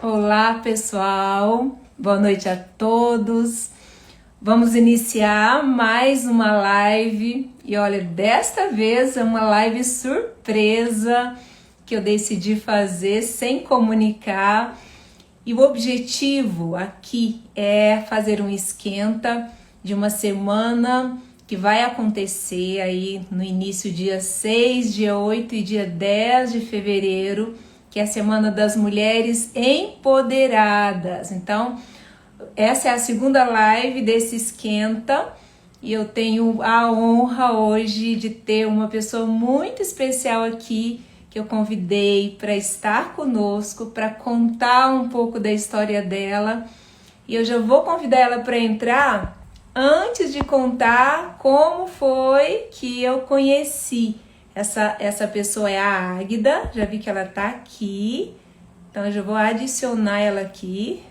Olá, pessoal. Boa noite a todos. Vamos iniciar mais uma live. E olha, desta vez é uma live surpresa que eu decidi fazer sem comunicar. E o objetivo aqui é fazer um esquenta de uma semana que vai acontecer aí no início dia 6, dia 8 e dia 10 de fevereiro, que é a Semana das Mulheres Empoderadas. Então, essa é a segunda live desse esquenta e eu tenho a honra hoje de ter uma pessoa muito especial aqui que eu convidei para estar conosco, para contar um pouco da história dela. E eu já vou convidar ela para entrar antes de contar como foi que eu conheci. Essa pessoa é a Águida, já vi que ela está aqui, então eu já vou adicionar ela aqui.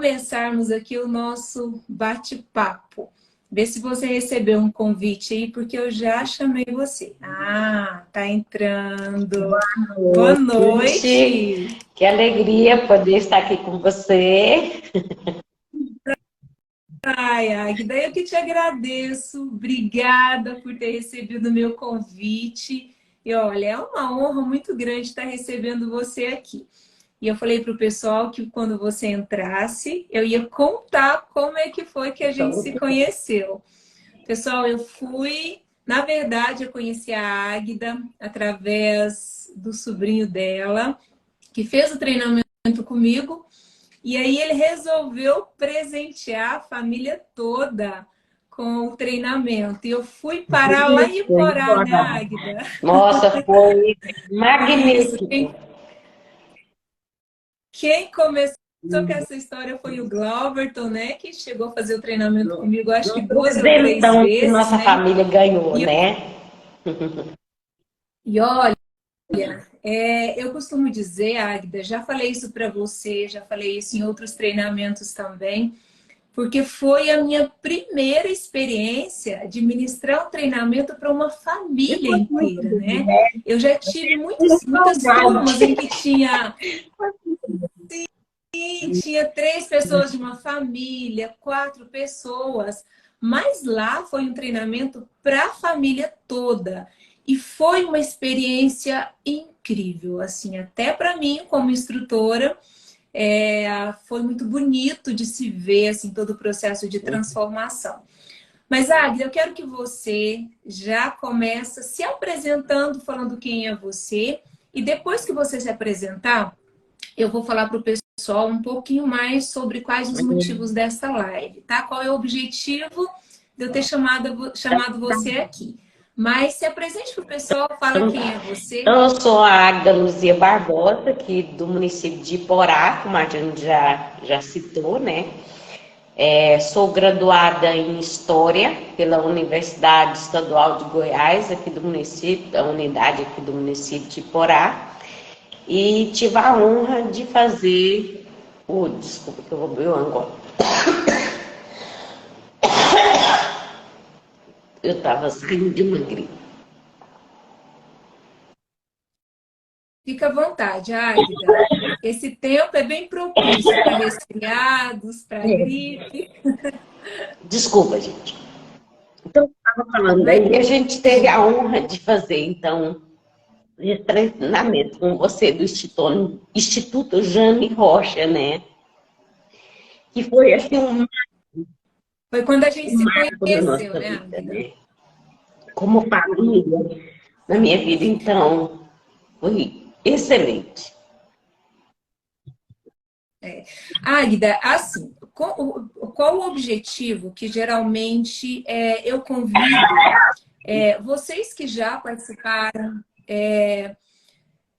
Começarmos aqui o nosso bate-papo. Vê se você recebeu um convite aí, porque eu já chamei você. Ah, tá entrando. Boa noite. Que alegria poder estar aqui com você. Ai, Águida, eu que te agradeço. Obrigada por ter recebido o meu convite. E olha, é uma honra muito grande estar recebendo você aqui. E eu falei para o pessoal que quando você entrasse, eu ia contar como é que foi que a gente se conheceu. Pessoal, na verdade, eu conheci a Águida através do sobrinho dela, que fez o treinamento comigo. E aí ele resolveu presentear a família toda com o treinamento. E eu fui parar lá em Iporá, né, Águida? Nossa, foi Isso. magnífico. Quem começou com essa história foi o Glauberton, né? Que chegou a fazer o treinamento comigo, acho que 2 ou 3 Presentão que vezes, nossa né? família ganhou, E, né? e olha, eu costumo dizer, Águida, já falei isso para você, já falei isso em outros treinamentos também, porque foi a minha primeira experiência de ministrar um treinamento para uma família inteira, né? Eu já tive muitas turmas em que tinha 3 pessoas de uma família, 4 pessoas, mas lá foi um treinamento para a família toda. E foi uma experiência incrível, assim, até para mim como instrutora, foi muito bonito de se ver assim todo o processo de transformação. Mas, Agnes, eu quero que você já começa se apresentando, falando quem é você, e depois que você se apresentar, eu vou falar para o pessoal um pouquinho mais sobre quais os motivos dessa live, tá? Qual é o objetivo de eu ter chamado você aqui. Mas se apresente para o pessoal, fala quem é você. Eu sou a Águida Luzia Barbosa, aqui do município de Iporá, como a gente já citou, né? Sou graduada em História pela Universidade Estadual de Goiás, aqui do município, a unidade aqui do município de Iporá. E tive a honra de fazer desculpa que eu vou beber agora. Eu estava saindo de uma gripe. Fica à vontade, Águida. Esse tempo é bem propício para resfriados, para gripe. Desculpa, gente. Então, eu estava falando aí, a gente teve a honra de fazer, então, esse treinamento com você do Instituto Jane Rocha, né? Que foi, assim, Foi quando a gente um se marco da conheceu, nossa né, vida, Águida? né? Como família, na minha vida, então, foi excelente. Águida, assim, qual o objetivo que geralmente eu convido vocês que já participaram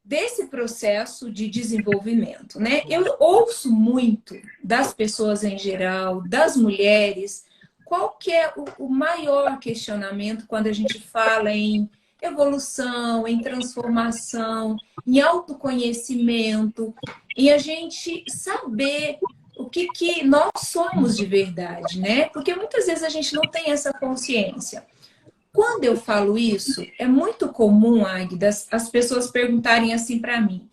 desse processo de desenvolvimento, né? Eu ouço muito das pessoas em geral, das mulheres, qual que é o maior questionamento quando a gente fala em evolução, em transformação, em autoconhecimento, em a gente saber o que nós somos de verdade, né? Porque muitas vezes a gente não tem essa consciência. quando eu falo isso, é muito comum, Águida, as pessoas perguntarem assim para mim: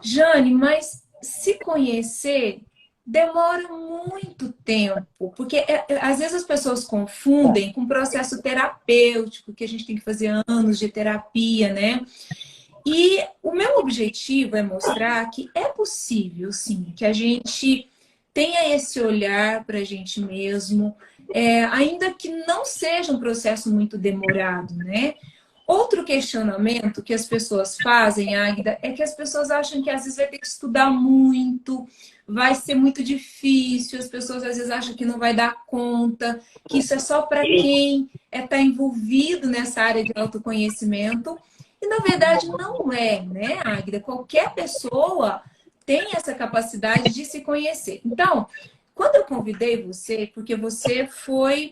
Jane, mas se conhecer demora muito tempo, porque às vezes as pessoas confundem com processo terapêutico, que a gente tem que fazer anos de terapia, né? E o meu objetivo é mostrar que é possível, sim, que a gente tenha esse olhar para a gente mesmo, ainda que não seja um processo muito demorado, né? Outro questionamento que as pessoas fazem, Águida, é que as pessoas acham que às vezes vai ter que estudar muito, vai ser muito difícil, as pessoas às vezes acham que não vai dar conta, que isso é só para quem está envolvido nessa área de autoconhecimento. E na verdade não é, né, Águida? Qualquer pessoa tem essa capacidade de se conhecer. Então, quando eu convidei você, porque você foi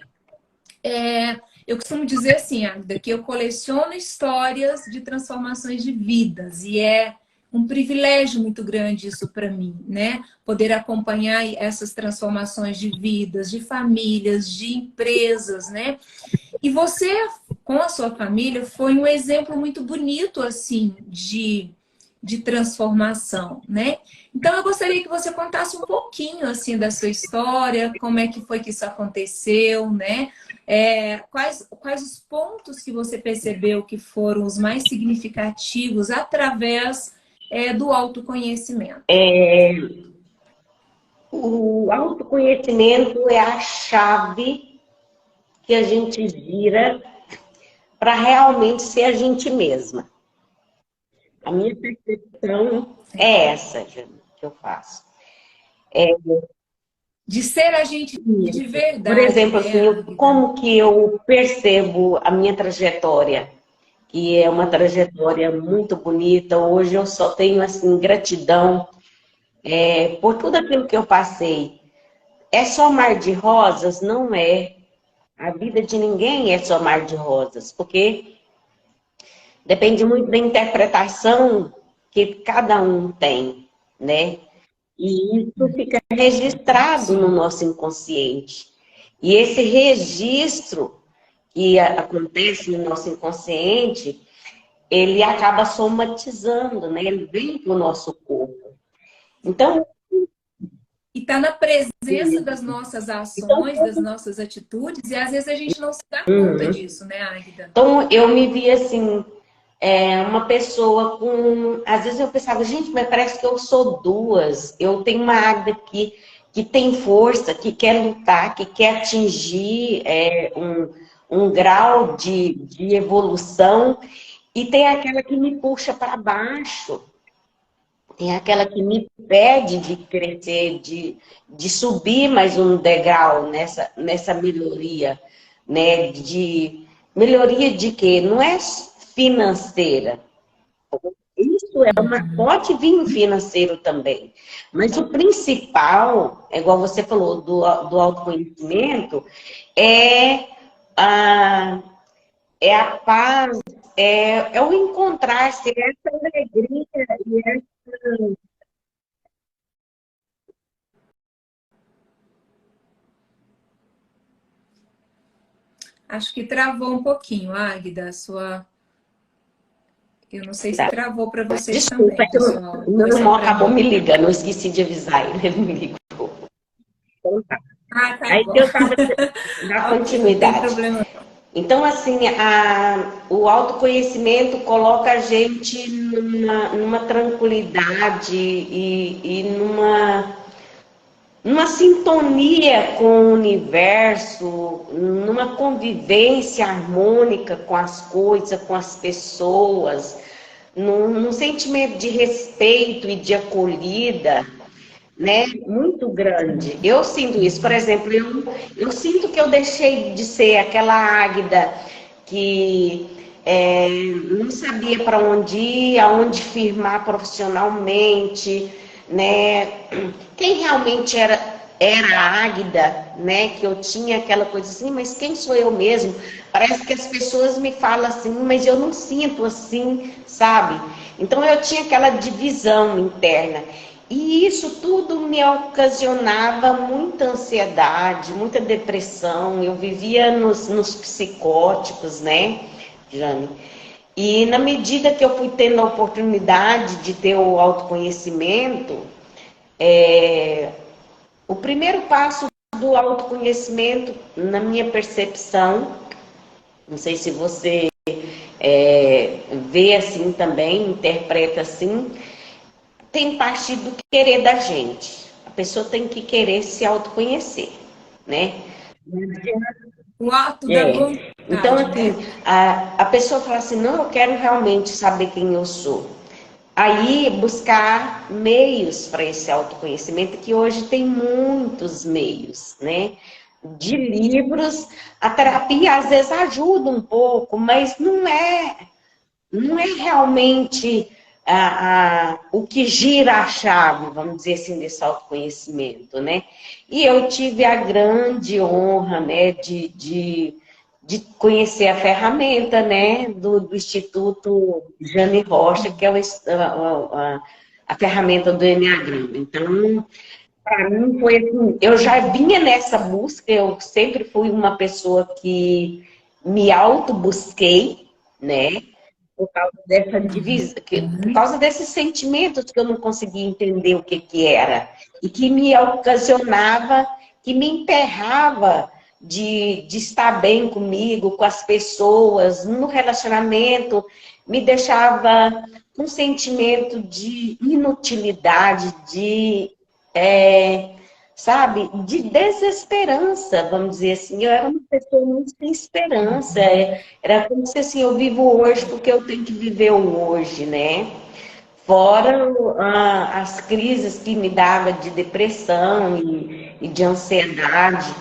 eu costumo dizer assim, Agda, que eu coleciono histórias de transformações de vidas e é um privilégio muito grande isso para mim, né? Poder acompanhar essas transformações de vidas, de famílias, de empresas, né? E você, com a sua família, foi um exemplo muito bonito, assim, de transformação, né? Então, eu gostaria que você contasse um pouquinho, assim, da sua história, como é que foi que isso aconteceu, né? Quais os pontos que você percebeu que foram os mais significativos através do autoconhecimento? O autoconhecimento é a chave que a gente vira para realmente ser a gente mesma. A minha percepção é essa, Jana, que eu faço. De ser a gente de Por verdade, exemplo, né, assim, Águida? como que eu percebo a minha trajetória, que é uma trajetória muito bonita. Hoje eu só tenho assim gratidão por tudo aquilo que eu passei. É só mar de rosas? Não é. A vida de ninguém é só mar de rosas, porque depende muito da interpretação que cada um tem, né? E isso fica registrado no Sim. nosso inconsciente. E esse registro que acontece no nosso inconsciente, ele acaba somatizando, né? Ele vem para o nosso corpo. Então, E está na presença das nossas ações, das nossas atitudes, e às vezes a gente não se dá conta disso, né, Águida? então eu me vi assim, uma pessoa com. Às vezes eu pensava, gente, mas parece que eu sou duas. Eu tenho uma Águida que tem força, que quer lutar, que quer atingir um grau de evolução, e tem aquela que me puxa para baixo. Tem aquela que me impede de crescer, de subir mais um degrau nessa melhoria, né? De melhoria de quê? Não é financeira. Isso pode vir financeiro também. Mas o principal, é igual você falou, do autoconhecimento, é a, é a paz, é o encontrar-se, essa alegria e essa. Acho que travou um pouquinho, Águida, a sua. Eu não sei se travou para vocês Desculpa, é também, que pessoal. o meu Foi só irmão para acabou mim. me ligando, eu esqueci de avisar ele, ele me ligou. Então, tá. Ah, tá Aí bom. eu estava na Ok, não tem continuidade. problema. Então, assim, o autoconhecimento coloca a gente numa tranquilidade e numa sintonia com o universo, numa convivência harmônica com as coisas, com as pessoas, num sentimento de respeito e de acolhida, né, muito grande. Eu sinto isso. Por exemplo, eu sinto que eu deixei de ser aquela Águida que não sabia para onde ir, aonde firmar profissionalmente, né? Quem realmente era a Águida, né? Que eu tinha aquela coisa assim, mas quem sou eu mesmo? Parece que as pessoas me falam assim, mas eu não sinto assim, sabe? Então eu tinha aquela divisão interna. E isso tudo me ocasionava muita ansiedade, muita depressão. Eu vivia nos psicóticos, né, Jane? E na medida que eu fui tendo a oportunidade de ter o autoconhecimento, o primeiro passo do autoconhecimento, na minha percepção, não sei se você vê assim também, interpreta assim, tem parte do querer da gente. A pessoa tem que querer se autoconhecer, né? O ato da É. Então, vontade, assim, né? a pessoa fala assim, não, eu quero realmente saber quem eu sou. Aí, buscar meios para esse autoconhecimento, que hoje tem muitos meios, né? De livros, a terapia às vezes ajuda um pouco, mas não é realmente o que gira a chave, vamos dizer assim, desse autoconhecimento, né? E eu tive a grande honra, né, de conhecer a ferramenta, né, do Instituto Jane Rocha, que é a ferramenta do Enneagrama. Então, para mim foi assim, eu já vinha nessa busca, eu sempre fui uma pessoa que me auto-busquei, né? Por causa dessa divisão, por causa desses sentimentos que eu não conseguia entender o que era, e que me ocasionava, que me emperrava de estar bem comigo, com as pessoas, no relacionamento, me deixava com um sentimento de inutilidade, é, sabe, de desesperança, vamos dizer assim. Eu era uma pessoa muito sem esperança. Era como se assim, eu vivo hoje porque eu tenho que viver o hoje, né? Fora as crises que me dava de depressão e de ansiedade.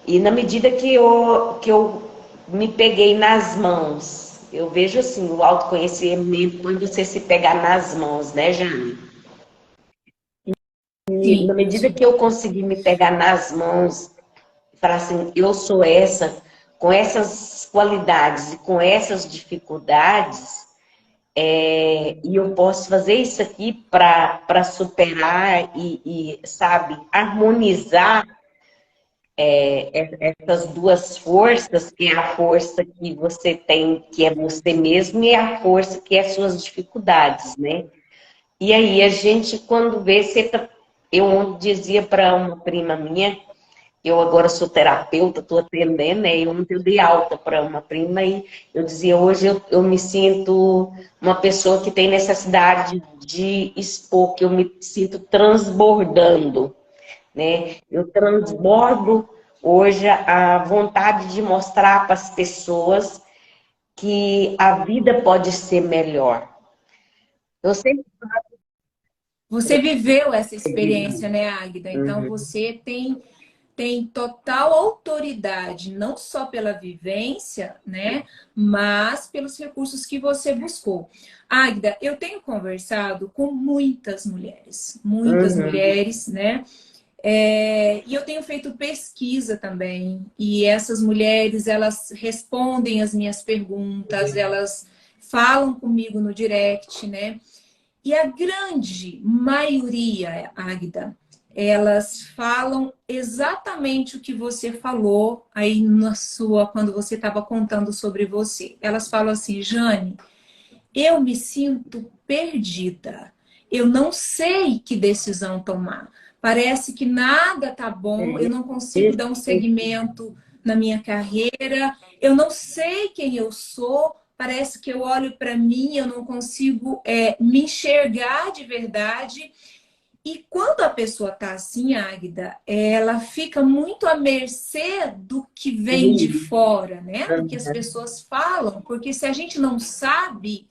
E na medida que eu me peguei nas mãos, eu vejo assim, o autoconhecimento quando você se pegar nas mãos, né, Jane? E na Sim, medida sim. que eu consegui me pegar nas mãos e falar assim, eu sou essa, com essas qualidades e com essas dificuldades, e eu posso fazer isso aqui para superar sabe, harmonizar essas duas forças, que é a força que você tem, que é você mesmo, e a força que é suas dificuldades, né? E aí a gente, quando vê, você tá... Eu dizia para uma prima minha, eu agora sou terapeuta, estou atendendo, né? E ontem eu dei alta para uma prima e eu dizia, hoje eu me sinto uma pessoa que tem necessidade de expor, que eu me sinto transbordando, né? Eu transbordo hoje a vontade de mostrar para as pessoas que a vida pode ser melhor. Eu sempre Você viveu essa experiência, né, Águida? Então uhum. você tem total autoridade, não só pela vivência, né, mas pelos recursos que você buscou. Águida, eu tenho conversado com muitas Uhum. mulheres, né? E eu tenho feito pesquisa também, e essas mulheres, elas respondem as minhas perguntas, elas falam comigo no direct, né? E a grande maioria, Águida, elas falam exatamente o que você falou aí na sua, quando você estava contando sobre você. Elas falam assim, Jane, eu me sinto perdida. Eu não sei que decisão tomar. Parece que nada tá bom, eu não consigo dar um segmento na minha carreira, eu não sei quem eu sou. Parece que eu olho para mim, eu não consigo me enxergar de verdade. E quando a pessoa está assim, Águida, ela fica muito à mercê do que vem de fora, né? Do que as pessoas falam, porque se a gente não sabe,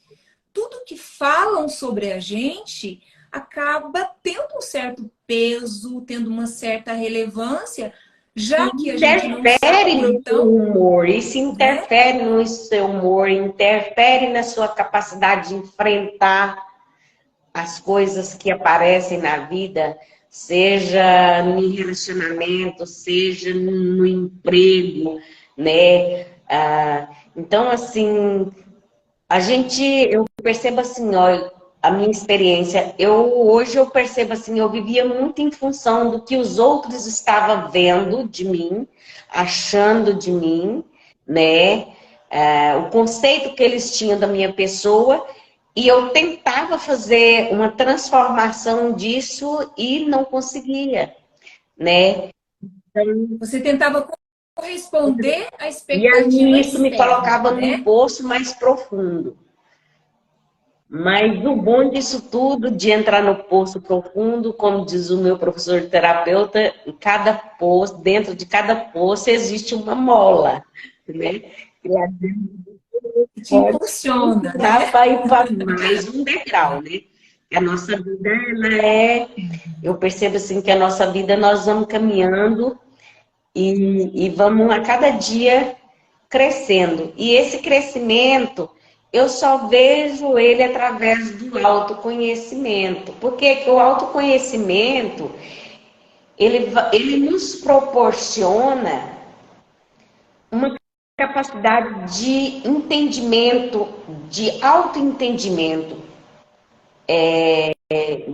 tudo que falam sobre a gente acaba tendo um certo peso, tendo uma certa relevância, E já que a gente não interfere sabe, no seu então, humor, isso né? interfere no seu humor, interfere na sua capacidade de enfrentar as coisas que aparecem na vida, seja no relacionamento, seja no emprego, né? Então, assim, eu percebo assim, ó, a minha experiência. Hoje eu percebo assim, eu vivia muito em função do que os outros estavam vendo de mim, achando de mim, né? O conceito que eles tinham da minha pessoa, e eu tentava fazer uma transformação disso e não conseguia, né? Você tentava corresponder à E expectativa aí isso me externa, colocava num né? poço mais profundo. Mas o bom disso tudo, de entrar no poço profundo, como diz o meu professor terapeuta, em cada poço, dentro de cada poço existe uma mola, né? E lá dentro Que te pode impulsiona, dar né? para ir para mais um degrau, né? A nossa vida, eu percebo assim que a nossa vida nós vamos caminhando e vamos a cada dia crescendo. E esse crescimento, eu só vejo ele através do autoconhecimento. Porque que o autoconhecimento, ele nos proporciona uma capacidade de entendimento, de autoentendimento,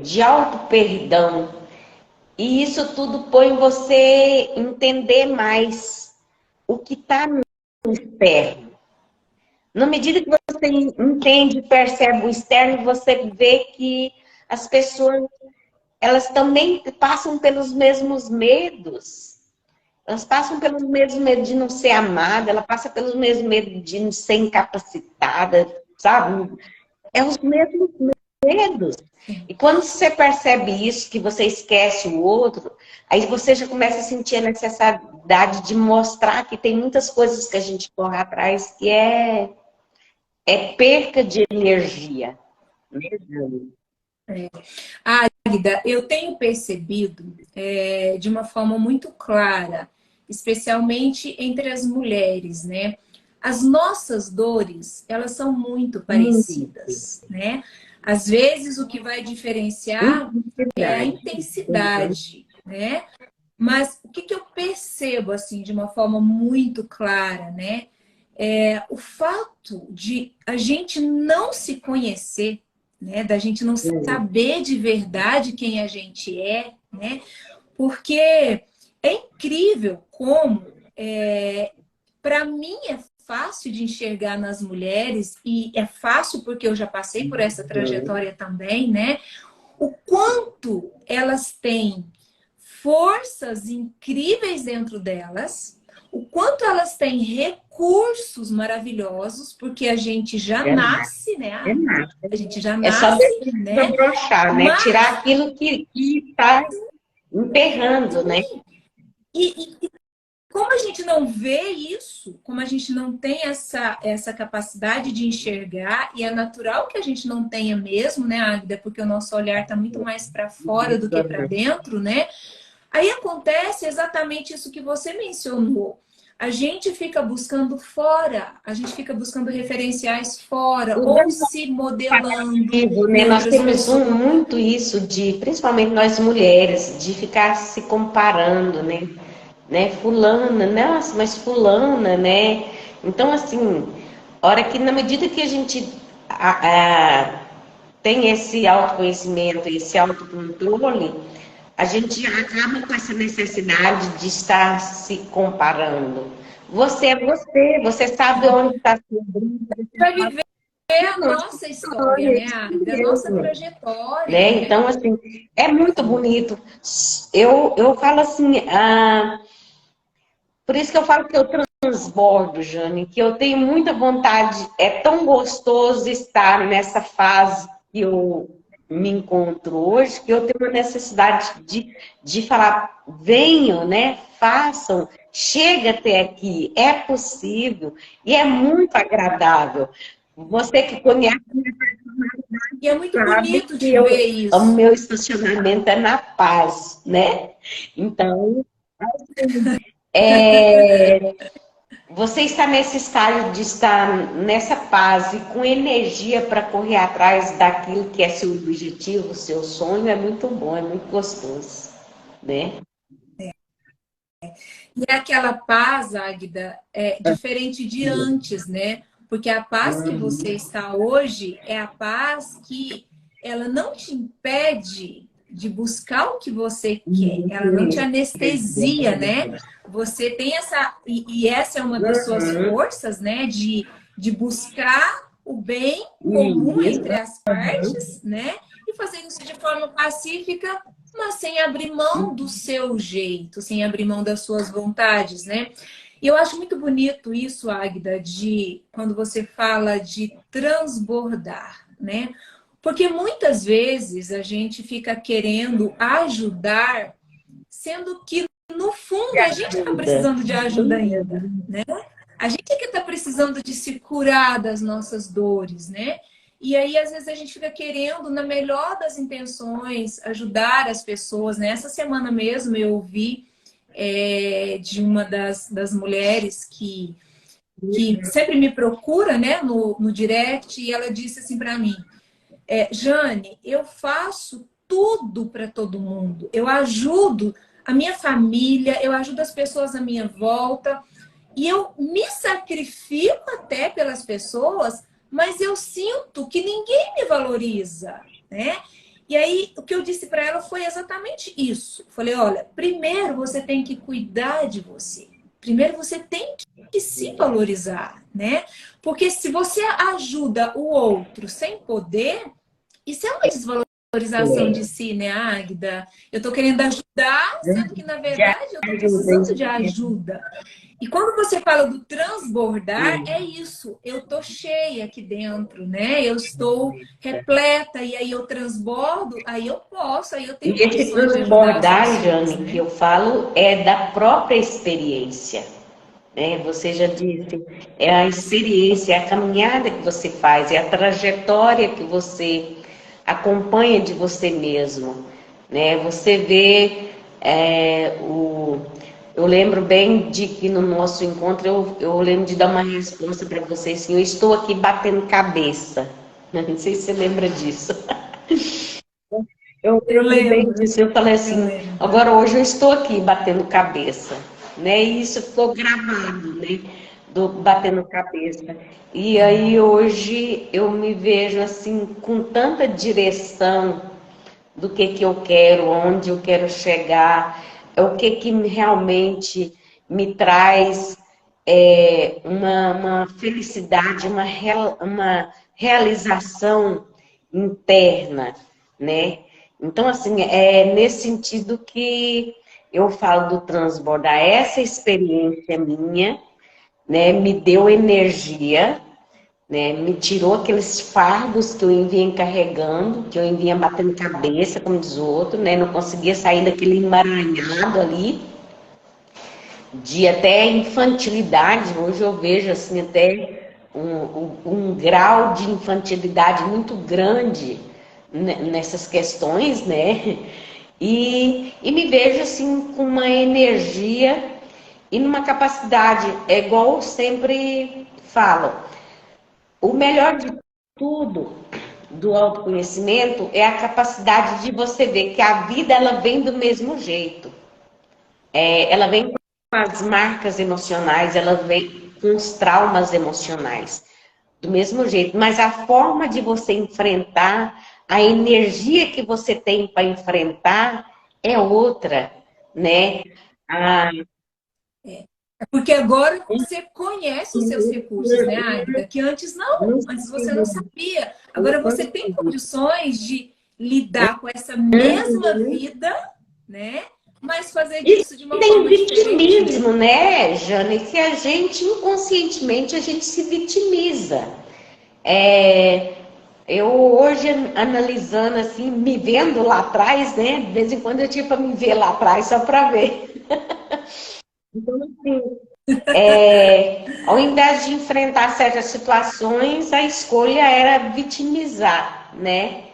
de auto-perdão. E isso tudo põe você entender mais o que está no externo. Na medida que você entende, percebe o externo, você vê que as pessoas, elas também passam pelos mesmos medos. Elas passam pelos mesmos medos de não ser amada, ela passa pelos mesmos medos de não ser incapacitada, sabe? É os mesmos medos. E quando você percebe isso, que você esquece o outro, aí você já começa a sentir a necessidade de mostrar que tem muitas coisas que a gente corre atrás que é perca de energia. Mesmo. Águida, eu tenho percebido de uma forma muito clara, especialmente entre as mulheres, né? As nossas dores, elas são muito parecidas, né? Às vezes o que vai diferenciar é a Intensidade. intensidade, né? Mas o que, que eu percebo, assim, de uma forma muito clara, né? É o fato de a gente não se conhecer, né? Da gente não saber de verdade quem a gente é, né? Porque é incrível como, para mim, é fácil de enxergar nas mulheres, e é fácil porque eu já passei por essa trajetória também, né? O quanto elas têm forças incríveis dentro delas, o quanto elas têm recursos maravilhosos, porque a gente já É nada. nasce, né, É Águida? nada. A gente já É só nasce, deixar né? desabrochar, né? Tirar Mas aquilo que está emperrando, né? e como a gente não vê isso, como a gente não tem essa capacidade de enxergar, e é natural que a gente não tenha mesmo, né, Águida? Porque o nosso olhar está muito mais para fora do que para dentro, né? Aí acontece exatamente isso que você mencionou. A gente fica buscando fora, a gente fica buscando referenciais fora, Tudo é ou se modelando relativo, né? em Nós outras temos pessoas. muito isso de, principalmente nós mulheres, de ficar se comparando, né? Fulana, nossa, mas fulana, né? Então, assim, hora que na medida que a gente tem esse autoconhecimento, esse autocontrole, a gente acaba com essa necessidade de estar se comparando. Você é você, você sabe onde está seu brilho, Vai viver a nossa nossa história, história, é né, isso Águida? A nossa mesmo. trajetória, Né? né? Então, assim, é muito bonito. Eu falo assim, por isso que eu falo que eu transbordo, Jane, que eu tenho muita vontade, é tão gostoso estar nessa fase que eu me encontro hoje, que eu tenho uma necessidade de falar, venham, né? Façam, chega até aqui, é possível e é muito agradável. Você que conhece E é muito sabe bonito que de ver o isso. meu estacionamento é na paz, né? Então, é, você está nesse estágio de estar nessa paz e com energia para correr atrás daquilo que é seu objetivo, seu sonho, é muito bom, é muito gostoso, né? E é aquela paz, Águida, é diferente de antes, né? Porque a paz que você está hoje é a paz que ela não te impede de buscar o que você quer, ela não te anestesia, né? Você tem essa, e essa é uma das suas forças, né? De buscar o bem comum entre as partes, né? E fazer isso de forma pacífica, mas sem abrir mão do seu jeito, sem abrir mão das suas vontades, né? E eu acho muito bonito isso, Águida, de quando você fala de transbordar, né? Porque muitas vezes a gente fica querendo ajudar, sendo que no fundo a gente está Ajuda. precisando de ajuda ainda, né? A gente é que está precisando de se curar das nossas dores, né? E aí, às vezes, a gente fica querendo, na melhor das intenções, ajudar as pessoas, né? Essa semana mesmo eu ouvi de uma das mulheres que sempre me procura, né, no direct, e ela disse assim para mim, Jane, eu faço tudo para todo mundo, eu ajudo a minha família, eu ajudo as pessoas à minha volta, e eu me sacrifico até pelas pessoas, mas eu sinto que ninguém me valoriza, né? E aí, o que eu disse para ela foi exatamente isso. Falei, olha, primeiro você tem que cuidar de você. Primeiro você tem que se valorizar, né? Porque se você ajuda o outro sem poder, isso é uma desvalorização de si, né, Águida? Eu tô querendo ajudar, sendo que, na Já verdade, eu tô ajuda precisando isso de ajuda. E quando você fala do transbordar, é isso. Eu tô cheia aqui dentro, né? Eu estou repleta e aí eu transbordo, aí eu E tenho esse condições de ajudar as transbordar, pessoas, Jane, que né? eu falo, é da própria experiência, né? Você já disse, é a experiência, é a caminhada que você faz, é a trajetória que você acompanha de você mesmo, né? Você vê eu lembro bem de que no nosso encontro eu lembro de dar uma resposta para você assim, eu estou aqui batendo cabeça. Não sei se você lembra disso. Eu Eu lembro bem lembro, disso. Eu falei eu assim, lembro. agora hoje eu estou aqui batendo cabeça, né? E isso ficou gravado, né? Do batendo cabeça. E aí hoje eu me vejo assim com tanta direção do que eu quero, onde eu quero chegar, é o que realmente me traz uma felicidade, uma realização interna, né? Então, assim, é nesse sentido que eu falo do transbordar. Essa experiência minha, né, me deu energia, né, me tirou aqueles fardos que eu vinha carregando, que eu vinha batendo cabeça, como diz o outro, né, não conseguia sair daquele emaranhado ali, de até infantilidade. Hoje eu vejo assim até um grau de infantilidade muito grande nessas questões, né? E me vejo assim com uma energia e numa capacidade, é igual eu sempre falo, o melhor de tudo do autoconhecimento é a capacidade de você ver que a vida ela vem do mesmo jeito. Ela vem com as marcas emocionais, ela vem com os traumas emocionais, do mesmo jeito. Mas a forma de você enfrentar, a energia que você tem para enfrentar é outra, né? Ah, Porque agora você conhece os seus recursos, né, Águida? Que antes não, não antes você não sei, sabia. não Agora você tem consigo. condições de lidar com essa mesma vida, né? Mas fazer E disso de uma tem forma diferente, né? vitimismo, né, Jane? Que a gente, inconscientemente, a gente se vitimiza. É, eu hoje, analisando assim, me vendo lá atrás, né? De vez em quando eu tinha para me ver lá atrás, só para ver. Então, assim, ao invés de enfrentar certas situações, a escolha era vitimizar, né?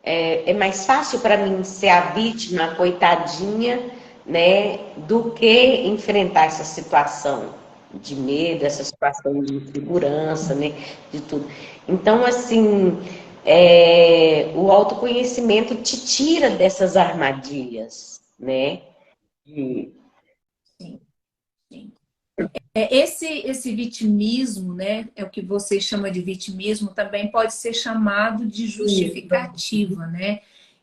É mais fácil para mim ser a vítima, a coitadinha, né, do que enfrentar essa situação de medo, essa situação de insegurança, né, de tudo. Então, assim, o autoconhecimento te tira dessas armadilhas, né? De... Sim, sim. Esse vitimismo, né, é o que você chama de vitimismo, também pode ser chamado de justificativa, né?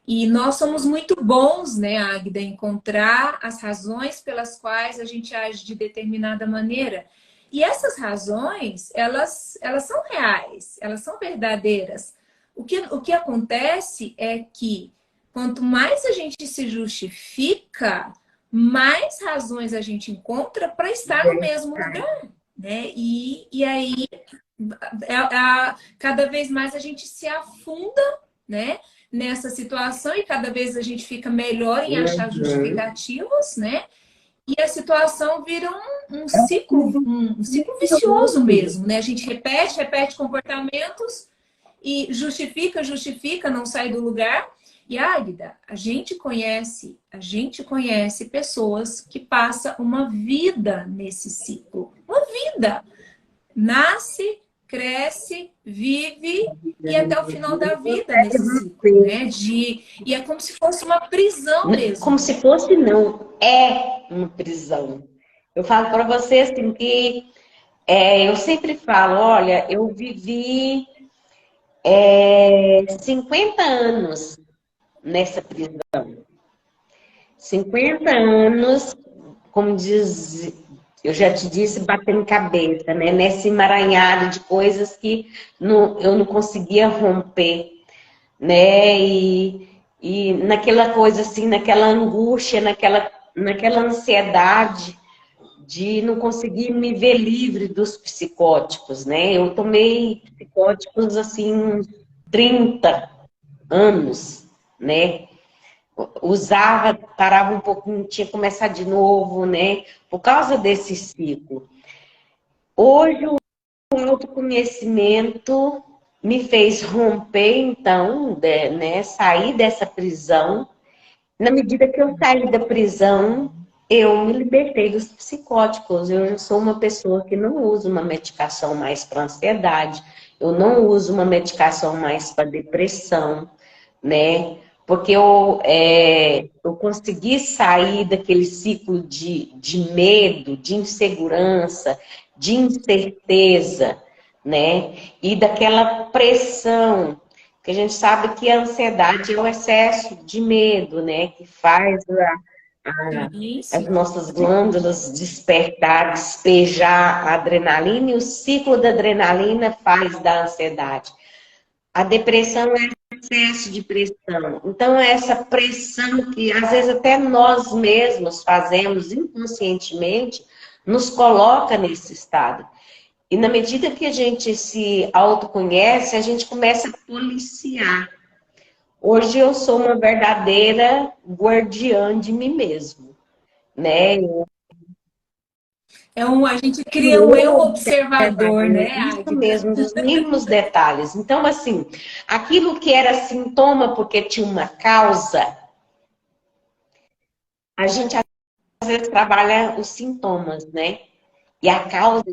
E nós somos muito bons, né, Águida, em encontrar as razões pelas quais a gente age de determinada maneira. E essas razões, elas são reais, elas são verdadeiras. O que acontece é que quanto mais a gente se justifica, mais razões a gente encontra para estar no mesmo lugar, né? E aí, cada vez mais a gente se afunda, né? Nessa situação e cada vez a gente fica melhor em achar justificativos, né? E a situação vira um ciclo vicioso mesmo, né? A gente repete comportamentos e justifica, não sai do lugar. E Águida, a gente conhece pessoas que passam uma vida nesse ciclo. Uma vida. Nasce, cresce, vive e até o final da vida nesse ciclo, né? E é como se fosse uma prisão mesmo. Como se fosse, não. É uma prisão. Eu falo para você assim que eu sempre falo, olha, eu vivi 50 anos nessa prisão. 50 anos, como diz, eu já te disse, batendo cabeça, né? Nesse emaranhado de coisas que eu não conseguia romper, né? E naquela coisa assim, naquela angústia, naquela ansiedade de não conseguir me ver livre dos psicóticos, né? Eu tomei psicóticos assim uns 30 anos, né? Usava, parava um pouquinho, tinha que começar de novo, né? Por causa desse ciclo. Hoje o autoconhecimento me fez romper, então, né? Sair dessa prisão. Na medida que eu saí da prisão, eu me libertei dos psicóticos. Eu já sou uma pessoa que não usa uma medicação mais para ansiedade, eu não uso uma medicação mais para depressão, né? Porque eu consegui sair daquele ciclo de medo, de insegurança, de incerteza, né? E daquela pressão, que a gente sabe que a ansiedade é o excesso de medo, né? Que faz as nossas glândulas despertar, despejar a adrenalina, e o ciclo da adrenalina faz da ansiedade. A depressão é excesso de pressão. Então, é essa pressão que, às vezes, até nós mesmos fazemos inconscientemente, nos coloca nesse estado. E na medida que a gente se autoconhece, a gente começa a policiar. Hoje eu sou uma verdadeira guardiã de mim mesmo, né? A gente cria um eu observador, né, Isso Águida? mesmo, dos mínimos detalhes. Então, assim, aquilo que era sintoma porque tinha uma causa, a gente às vezes trabalha os sintomas, né? E a causa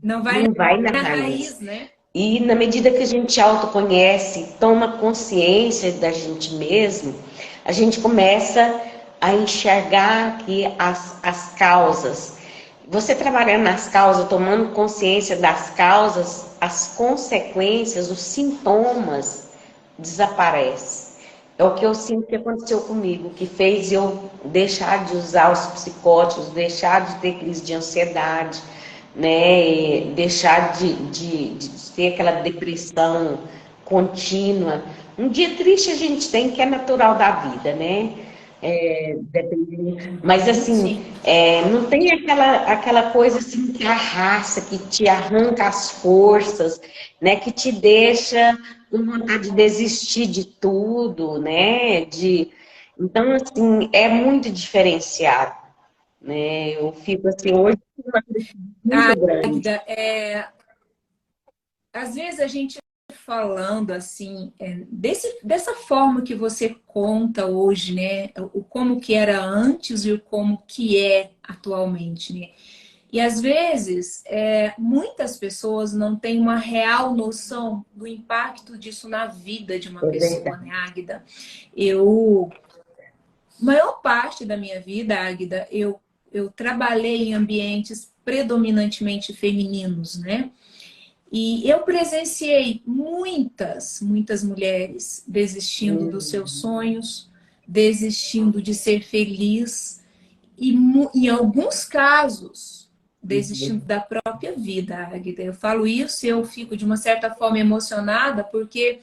Não não vai na na raiz. raiz, né? E na medida que a gente autoconhece, toma consciência da gente mesmo, a gente começa a enxergar aqui as causas. Você trabalhando nas causas, tomando consciência das causas, as consequências, os sintomas desaparecem. É o que eu sinto que aconteceu comigo, que fez eu deixar de usar os psicóticos, deixar de ter crise de ansiedade, né? Deixar de ter aquela depressão contínua. Um dia triste a gente tem, que é natural da vida, né? Mas assim, não tem aquela coisa assim que arrasta, que te arranca as forças, né? Que te deixa com vontade de desistir de tudo, né? Então, assim, é muito diferenciado, né? Eu fico assim, hoje uma tristeza muito grande. Águida, às vezes a gente falando assim, dessa forma que você conta hoje, né? O como que era antes e o como que é atualmente, né? E às vezes, muitas pessoas não têm uma real noção do impacto disso na vida de uma É pessoa, verdade. né, Águida? Eu, maior parte da minha vida, Águida, eu eu trabalhei em ambientes predominantemente femininos, né? E eu presenciei muitas mulheres desistindo dos seus sonhos, desistindo de ser feliz e, em alguns casos, desistindo da própria vida, Águida. Eu falo isso e eu fico, de uma certa forma, emocionada, porque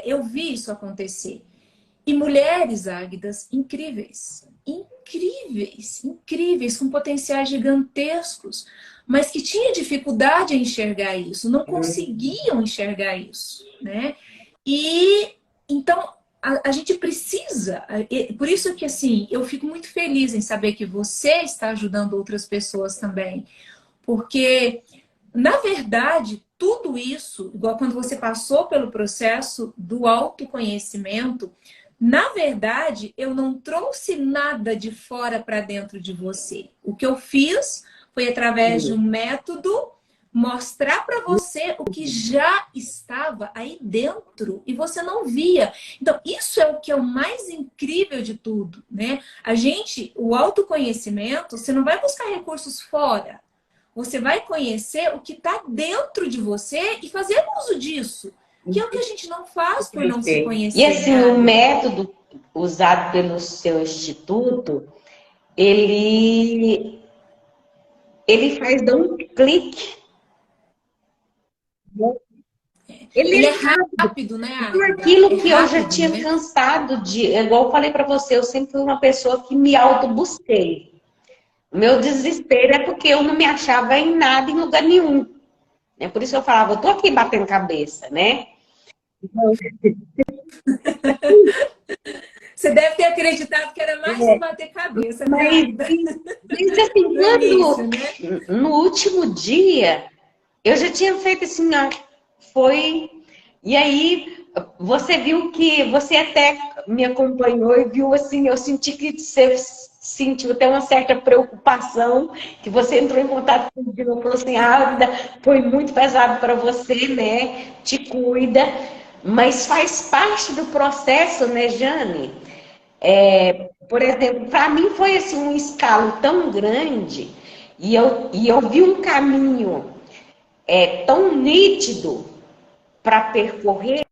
eu vi isso acontecer. E mulheres, Águidas, incríveis, incríveis, incríveis, com potenciais gigantescos, mas que tinham dificuldade em enxergar isso, não conseguiam enxergar isso, né? E então a gente precisa, por isso que assim, eu fico muito feliz em saber que você está ajudando outras pessoas também, porque na verdade, tudo isso, igual quando você passou pelo processo do autoconhecimento, na verdade, eu não trouxe nada de fora para dentro de você. O que eu fiz foi, através de um método, mostrar para você o que já estava aí dentro e você não via. Então, isso é o que é o mais incrível de tudo, né? O autoconhecimento, você não vai buscar recursos fora. Você vai conhecer o que está dentro de você e fazer uso disso. Que é o que a gente não faz por não se conhecer. E assim, o método usado pelo seu instituto, ele faz dar um clique. Ele é rápido, né, Por Águida? aquilo que eu já tinha né? cansado de... Igual eu falei para você, eu sempre fui uma pessoa que me auto-busquei. O meu desespero é porque eu não me achava em nada, em lugar nenhum. É por isso que eu falava, eu tô aqui batendo cabeça, né? Você deve ter acreditado que era mais que bater cabeça, né, Mas, Águida? assim, No início, né? no último dia, eu já tinha feito assim, ó, foi... E aí, você viu que... Você até me acompanhou e viu, assim, eu senti que você sentiu até uma certa preocupação, que você entrou em contato comigo e falou assim, Águida, foi muito pesado para você, né? Te cuida. Mas faz parte do processo, né, Jane? Por exemplo, para mim foi assim, um escalo tão grande e eu vi um caminho tão nítido para percorrer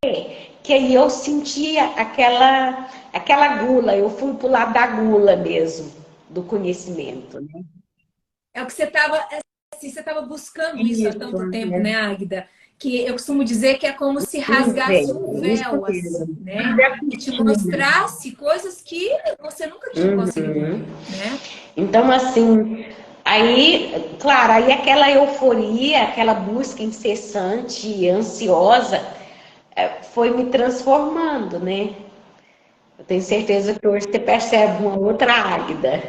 que aí eu sentia aquela gula, eu fui para o lado da gula mesmo, do conhecimento. Né? É o que você estava assim, você estava buscando isso há tanto tempo, Né? né, Águida? Que eu costumo dizer que é como se rasgasse um véu, assim, né? E te mostrasse coisas que você nunca tinha conseguido ver, né? Então, assim, aí, claro, aí aquela euforia, aquela busca incessante, ansiosa, foi me transformando, né? Eu tenho certeza que hoje você percebe uma outra Águida.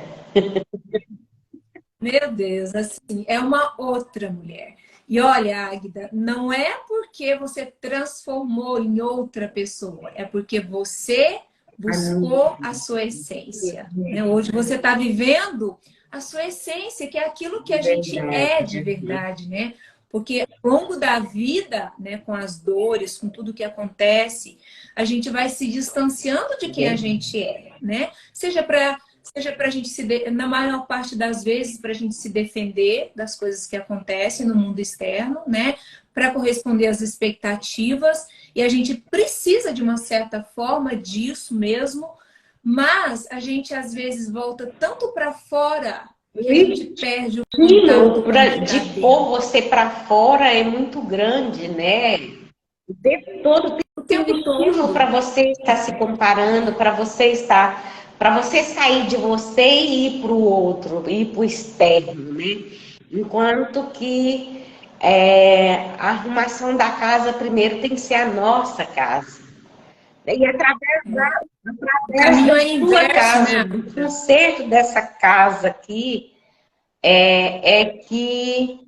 Meu Deus, assim, é uma outra mulher. E olha, Águida, não é porque você transformou em outra pessoa, é porque você buscou a sua essência. Né? Hoje você está vivendo a sua essência, que é aquilo que a gente é de verdade, né? Porque ao longo da vida, né, com as dores, com tudo que acontece, a gente vai se distanciando de quem a gente é, né? Seja para a gente na maior parte das vezes, para a gente se defender das coisas que acontecem no mundo externo, né? Para corresponder às expectativas. E a gente precisa, de uma certa forma, disso mesmo, mas a gente às vezes volta tanto para fora que a gente perde o contato de pôr você para fora é muito grande, né? O tempo todo o tem um tempo estímulo todo. para você estar se comparando, para você sair de você e ir para o outro, ir para o externo, né? Enquanto que a arrumação da casa primeiro tem que ser a nossa casa. E através O caminho é da sua inverso, casa, né? do conserto dessa casa aqui, é que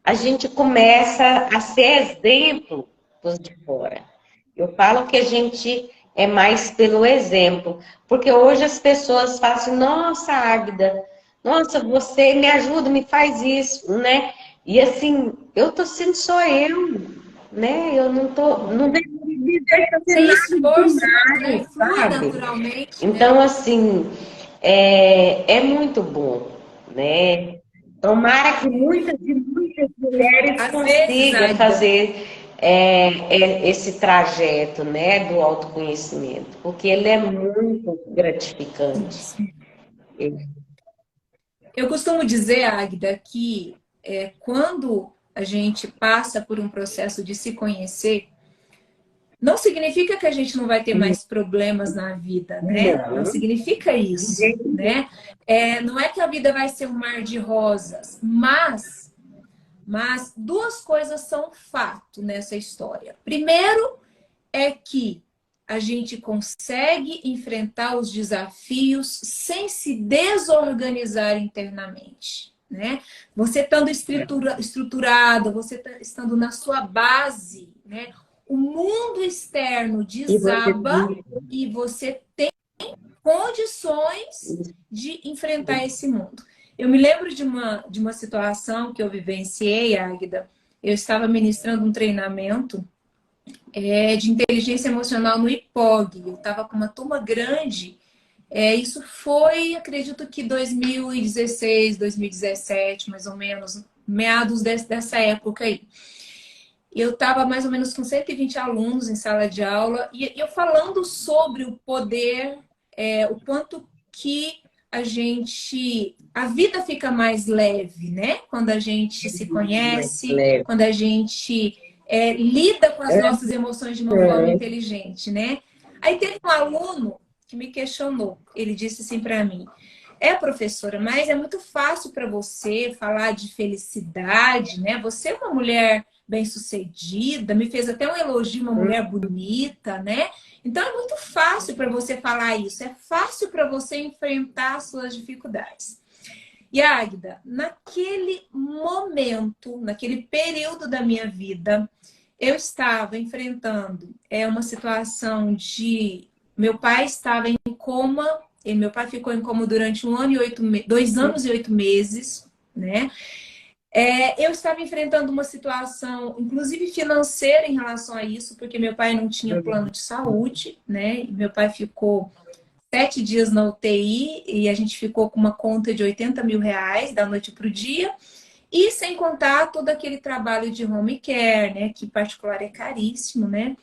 a gente começa a ser exemplo dos de fora. Eu falo que a gente é mais pelo exemplo, porque hoje as pessoas falam assim, nossa, Águida, nossa, você me ajuda, me faz isso, né? E assim, eu tô sendo só eu, né? Eu não devo me fazer Sem nada esforço, né? demais, Flui sabe? naturalmente, né? Então, assim, é muito bom, né? Tomara que muitas e muitas mulheres Às vezes, consigam Águida, fazer esse trajeto, né, do autoconhecimento, porque ele é muito gratificante. isso. Eu costumo dizer, Águida, que quando a gente passa por um processo de se conhecer, não significa que a gente não vai ter mais problemas na vida, né? Não Não, significa de isso, jeito nenhum. né? Não é que a vida vai ser um mar de rosas, mas duas coisas são fato nessa história. Primeiro é que a gente consegue enfrentar os desafios sem se desorganizar internamente, né? Você estando estruturada, você estando na sua base, né? O mundo externo E você desaba e você tem condições de enfrentar esse mundo. Eu me lembro de uma situação que eu vivenciei, Águida. Eu estava ministrando um treinamento de inteligência emocional no IPOG. Eu estava com uma turma grande. Isso foi, acredito que 2016, 2017, mais ou menos, meados dessa época aí. Eu estava mais ou menos com 120 alunos em sala de aula e eu falando sobre o poder, o quanto que a vida fica mais leve, né? Quando a gente se mais conhece, leve. quando a gente lida com as nossas emoções de uma forma inteligente, né? Aí teve um aluno que me questionou, ele disse assim para mim: professora, mas é muito fácil para você falar de felicidade, né? Você é uma mulher bem-sucedida, me fez até um elogio, uma mulher bonita, né? Então é muito fácil para você falar isso, é fácil para você enfrentar as suas dificuldades. E Águida, naquele momento, naquele período da minha vida, eu estava enfrentando uma situação de meu pai estava em coma, e meu pai ficou em coma durante 2 anos e 8 meses, né? Eu estava enfrentando uma situação, inclusive financeira, em relação a isso, porque meu pai não tinha plano de saúde, né? E meu pai ficou 7 dias na UTI e a gente ficou com uma conta de 80 mil reais da noite para o dia. E sem contar todo aquele trabalho de home care, né? Que em particular é caríssimo, né?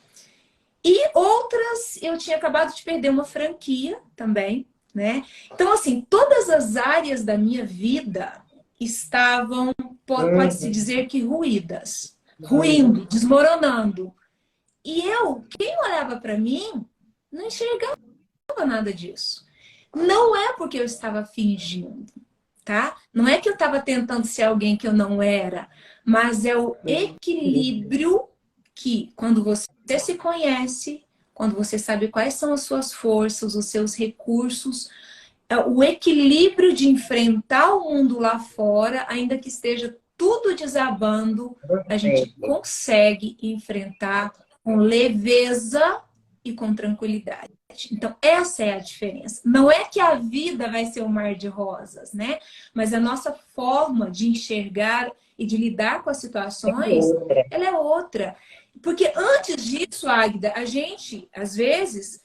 E outras, eu tinha acabado de perder uma franquia também, né? Então, assim, todas as áreas da minha vida estavam, pode-se dizer que ruídas, ruindo, desmoronando. E quem olhava para mim, não enxergava nada disso. Não é porque eu estava fingindo, tá? Não é que eu estava tentando ser alguém que eu não era, mas é o equilíbrio que, quando você se conhece, quando você sabe quais são as suas forças, os seus recursos, o equilíbrio de enfrentar o mundo lá fora, ainda que esteja tudo desabando, a gente consegue enfrentar com leveza e com tranquilidade. Então, essa é a diferença. Não é que a vida vai ser um mar de rosas, né? Mas a nossa forma de enxergar e de lidar com as situações, ela é outra. Porque antes disso, Águida, a gente, às vezes,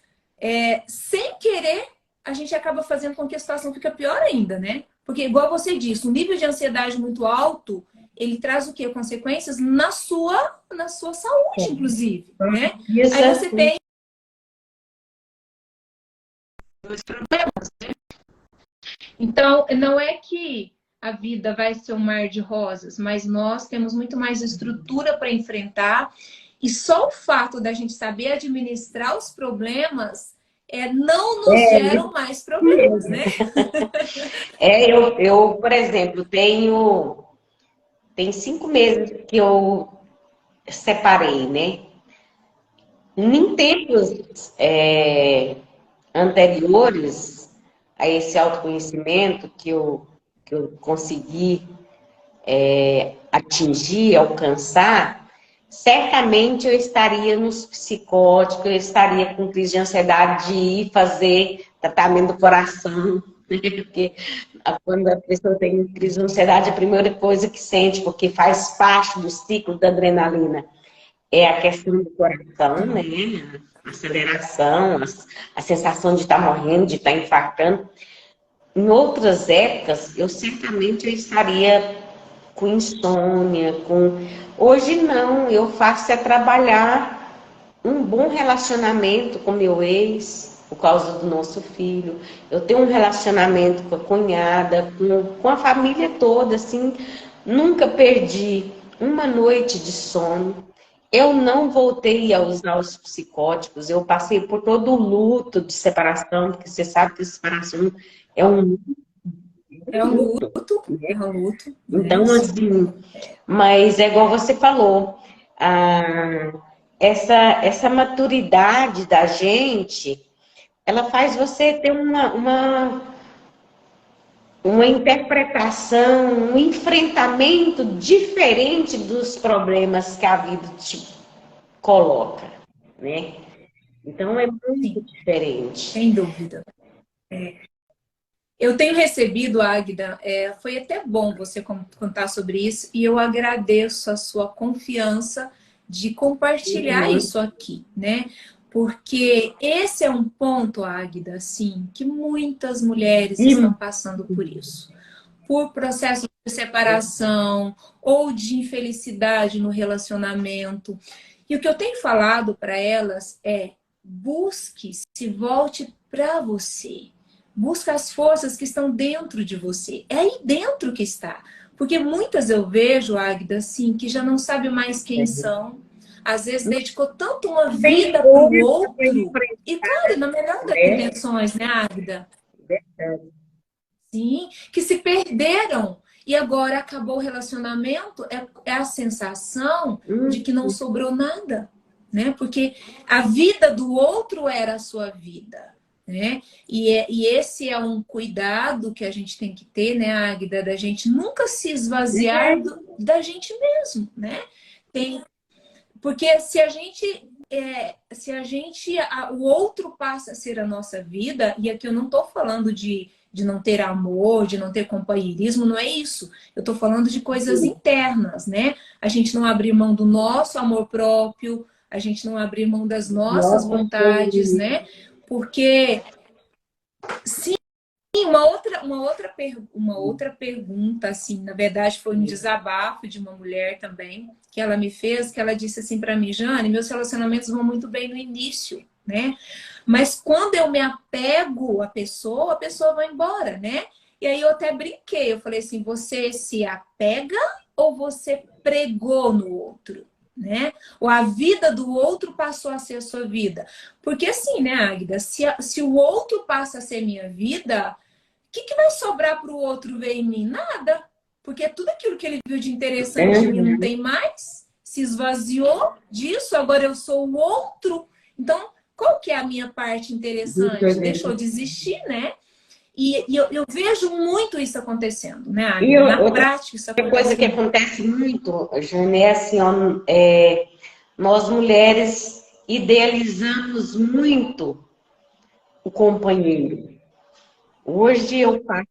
sem querer, a gente acaba fazendo com que a situação fique pior ainda, né? Porque, igual você disse, um nível de ansiedade muito alto, ele traz o quê? Consequências na sua saúde, inclusive, né? Isso Aí você é tem dois problemas. Então, não é que a vida vai ser um mar de rosas, mas nós temos muito mais estrutura para enfrentar. E só o fato da gente saber administrar os problemas não nos geram mais problemas, né? Por exemplo, tem 5 meses que eu separei, né? Em tempos anteriores a esse autoconhecimento que eu consegui atingir, alcançar, certamente eu estaria nos psicóticos, eu estaria com crise de ansiedade de ir fazer tratamento do coração, né? Porque quando a pessoa tem crise de ansiedade, a primeira coisa que sente, porque faz parte do ciclo da adrenalina, é a questão do coração, né? A aceleração, a sensação de estar morrendo, de estar infartando. em outras épocas, eu certamente eu estaria com insônia, com... Hoje não, eu faço é trabalhar um bom relacionamento com meu ex, por causa do nosso filho. Eu tenho um relacionamento com a cunhada, com a família toda, assim. Nunca perdi uma noite de sono. Eu não voltei a usar os psicóticos. Eu passei por todo o luto de separação, porque você sabe que a separação é um É um luto, luto, né? é um luto, né? Então, assim, mas é igual você falou, essa maturidade da gente, ela faz você ter uma interpretação, um enfrentamento diferente dos problemas que a vida te coloca, né? Então, é muito Sim, diferente. sem dúvida. Eu tenho recebido, Águida, foi até bom você contar sobre isso, e eu agradeço a sua confiança de compartilhar Uhum. isso aqui, né? Porque esse é um ponto, Águida, assim, que muitas mulheres E estão passando por isso. Por processo de separação ou de infelicidade no relacionamento. E o que eu tenho falado para elas é: busque, se volte para você. Busca as forças que estão dentro de você. É aí dentro que está. Porque muitas eu vejo, Águida, assim, que já não sabe mais quem são. Às vezes dedicou tanto uma não tem vida para o força para outro. enfrentar, E claro, na melhor das né? intenções, né, Águida? Sim, que se perderam. E agora acabou o relacionamento, é a sensação de Hum, que não sobrou nada, né? Porque a vida do outro era a sua vida, né? E esse é um cuidado que a gente tem que ter, né, Águida, da gente nunca se esvaziar da gente mesmo, né? Tem, porque o outro passa a ser a nossa vida, e aqui eu não estou falando de não ter amor, de não ter companheirismo, não é isso. Eu estou falando de coisas internas, né? A gente não abrir mão do nosso amor próprio, a gente não abrir mão das nossas Nossa, vontades, né? Porque sim, uma outra pergunta, assim, na verdade foi um desabafo de uma mulher também, que ela me fez, que ela disse assim para mim: Jane, meus relacionamentos vão muito bem no início, né? Mas quando eu me apego à pessoa, a pessoa vai embora, né? E aí eu até brinquei, eu falei assim: você se apega ou você pregou no outro? Né? Ou a vida do outro passou a ser a sua vida? Porque assim, né, Águida, se o outro passa a ser minha vida, que vai sobrar para o outro ver em mim? Nada. Porque tudo aquilo que ele viu de interessante em mim não tem mais, se esvaziou disso, agora eu sou o outro. Então, qual que é a minha parte interessante? Deixou de existir, né? E eu vejo muito isso acontecendo, né, e Águida? Na outra prática, isso coisa acontece que muito. acontece muito, Jane, é assim, ó, nós mulheres idealizamos muito o companheiro. Hoje eu faço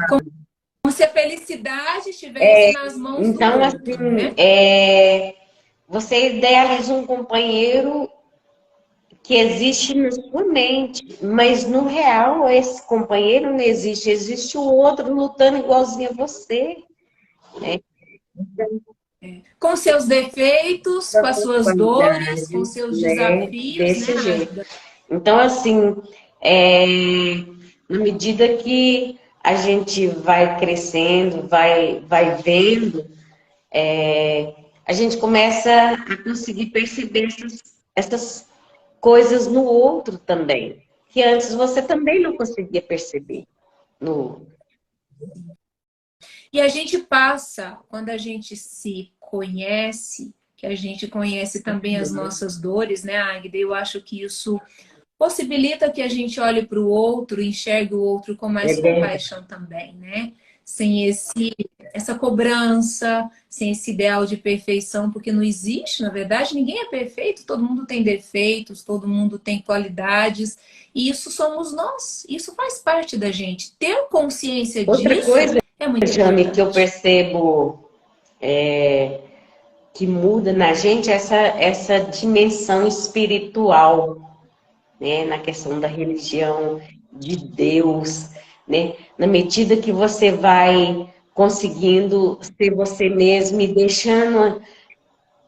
Como se a felicidade estivesse nas mãos do então outro, assim, né? você idealiza um companheiro que existe na sua mente, mas no real esse companheiro não existe, existe o outro lutando igualzinho a você. Com seus defeitos, com as suas dores, com Qualidades, seus né? desafios, né, Desse jeito. Águida? Então, assim, é, na medida que a gente vai crescendo, vai vendo, a gente começa a conseguir perceber essas coisas no outro também, que antes você também não conseguia perceber no outro. E a gente passa, quando a gente se conhece, que a gente conhece também as nossas dores, né, Águida? Eu acho que isso possibilita que a gente olhe para o outro, enxergue o outro com É mais verdade. compaixão também, né? Sem essa cobrança, sem esse ideal de perfeição, porque não existe, na verdade, ninguém é perfeito, todo mundo tem defeitos, todo mundo tem qualidades, e isso somos nós, isso faz parte da gente. Ter consciência Outra disso coisa, é muito Jane, que eu importante. percebo que muda na gente é essa dimensão espiritual, né? Na questão da religião, de Deus. né? Na medida que você vai conseguindo ser você mesmo e deixando